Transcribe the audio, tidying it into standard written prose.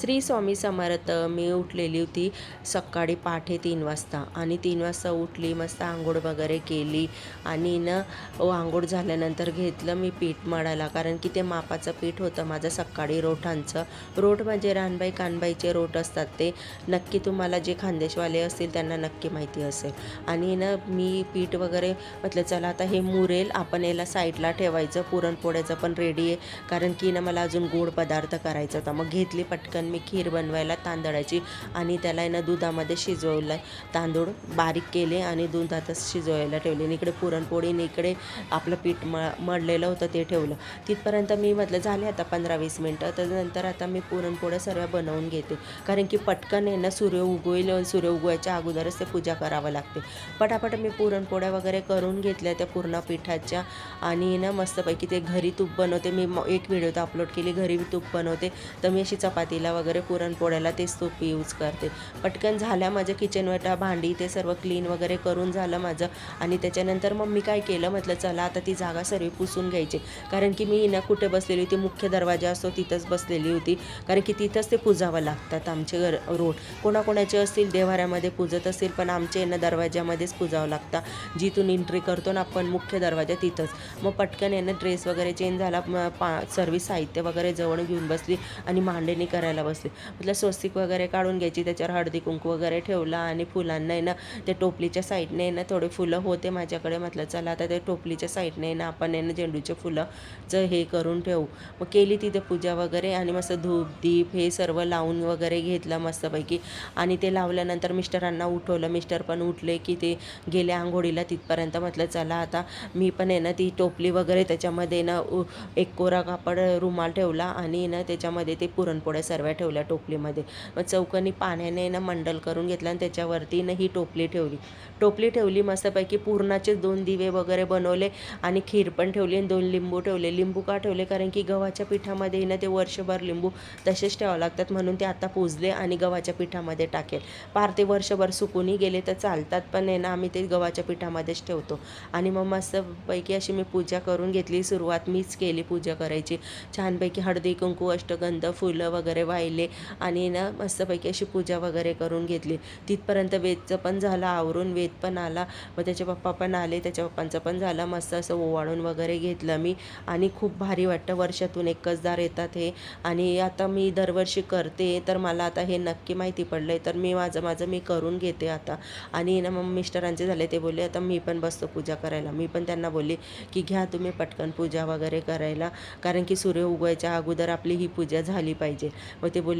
श्री स्वामी समर्थ. मी उठलेली होती सकाळी पहाटे 3 वाजता आणि 3 वाजता उठली, मस्त आंघोळ वगैरे केली आणि आंघोळ झाल्यानंतर घेतलं मी पीठ मळायला, कारण की ते मापाचं पीठ होतं माझं सकाळी रोटांचं. रोट म्हणजे रानबाई कानबाईचे रोट असतात ते. नक्की तुम्हाला जे खानदेशवाले असतील त्यांना नक्की माहिती असेल. आणि मी पीठ वगैरे म्हटलं चला आता हे मुरेल, आपण याला साईडला ठेवायचं. पुरणपोळ्याचं पण रेडी आहे, कारण की मला अजून गोड पदार्थ करायचा होता. मग घेतली पटकन मी खीर बनवायला तांदळाची आणि त्याला दुधामध्ये शिजवलं. तांदूळ बारीक केले आणि दुधातच शिजवायला ठेवले. आणि इकडे पुरणपोळी आणि इकडे आपलं पीठ मळलेलं होतं ते ठेवलं. तिथपर्यंत मी म्हटलं झाले आता 15-20 मिनटं. तर नंतर आता मी पुरणपोळ्या सर्व बनवून घेते, कारण की पटकन सूर्य उगवेल. सूर्य उगवायच्या अगोदरच ते पूजा करावं लागते. पटापट मी पुरणपोळ्या वगैरे करून घेतल्या त्या पूर्ण पिठाच्या. आणि मस्तपैकी ते घरी तूप बनवते. मी एक व्हिडिओ तर अपलोड केली, घरी तूप बनवते. तर मी अशी चपातीला वगैरे पुरणपोळ्याला तेच तूप यूज करते. पटकन झाल्या माझं किचन वाटा भांडी ते सर्व क्लीन वगैरे करून झालं माझं. आणि त्याच्यानंतर मग मी काय केलं, म्हटलं चला आता ती जागा सर्व पुसून घ्यायची, कारण की मी कुठे बसलेली होती, मुख्य दरवाजा असतो तिथंच बसलेली होती, कारण की तिथंच ते पूजावं लागतात आमचे रोड. कोणाकोणाचे असतील देवाऱ्यामध्ये पूजत असतील, पण आमचे दरवाज्यामध्येच पूजावं लागतं. जिथून एंट्री करतो ना आपण मुख्य दरवाजा तिथंच. मग पटकन ड्रेस वगैरे चेंज झाला, सर्व साहित्य वगैरे जवळ घेऊन बसली आणि मांडणी करायला बसली. म्हटलं स्वस्तिक वगैरे काढून घ्यायची, त्याच्यावर हळदी कुंकू वगैरे ठेवला आणि फुलांना ते टोपलीच्या साईडने थोडे फुलं होते माझ्याकडे. म्हटलं चला आता ते टोपलीच्या साईडने आपण झेंडूचे फुलंचं हे करून ठेवू. मग केली तिथे पूजा वगैरे आणि मस्त धूप दीप हे सर्व लावून वगैरे घेतलं मस्तपैकी. आणि ते लावल्यानंतर मिस्टरांना उठवलं. मिस्टर पण उठले की ते गेले आंघोळीला. तिथपर्यंत म्हटलं चला आता मी पण ती टोपली वगैरे त्याच्यामध्ये एक कोरा कापड रुमाल ठेवला आणि त्याच्यामध्ये ते पुरणपोळ्या सर्व ठेवल्या टोपलीमध्ये. मग चौकनी पाण्याने मंडल करून घेतलं आणि त्याच्यावरती ही टोपली ठेवली मस्तपैकी. पुरणाचे 2 दिवे वगैरे बनवले आणि खीर पण ठेवली आणि 2 लिंबू ठेवले. लिंबू का ठेवले, कारण की गव्हाच्या पिठामध्ये ते वर्षभर लिंबू तसेच ठेवावं लागतात, म्हणून ते आता पुजले आणि गव्हाच्या पिठामध्ये टाकेल. पार ते वर्षभर सुकूनही गेले तर चालतात, पण आम्ही ते गव्हाच्या पिठामध्येच ठेवतो. आणि मग मस्तपैकी अशी मी पूजा करून घेतली. सुरुवात मीच केली पूजा करायची. छानपैकी हळदी कुंकू अष्टगंध फुलं वगैरे वाहिले आणि मस्तपैकी अशी पूजा वगैरे करून घेतली. तिथपर्यंत वेदचं पण झालं आवरून. वेद पण आला, मग त्याचे पप्पा पण आले, त्याच्या पप्पांचं पण झालं. मस्त असं ओवाळून वगैरे घेतलं मी. आणि खूप भारी वाटतं, वर्षातून एकचदार येतात हे. आणि आता मी दरवर्षी करते, तर मला आता हे नक्की माहिती पडलं आहे, तर मी माझं मी करून घेते आता. आणि मग मिस्टरांचे झाले, ते बोलले आता मी पण बसतो पूजा करायला. मी पण त्यांना बोलले की घ्या तुम्ही पटकन पूजा वगैरे करायला, कारण की सूर्य उगवायच्या अगोदर आपली ही पूजा झाली पाहिजे. मग ते बोलले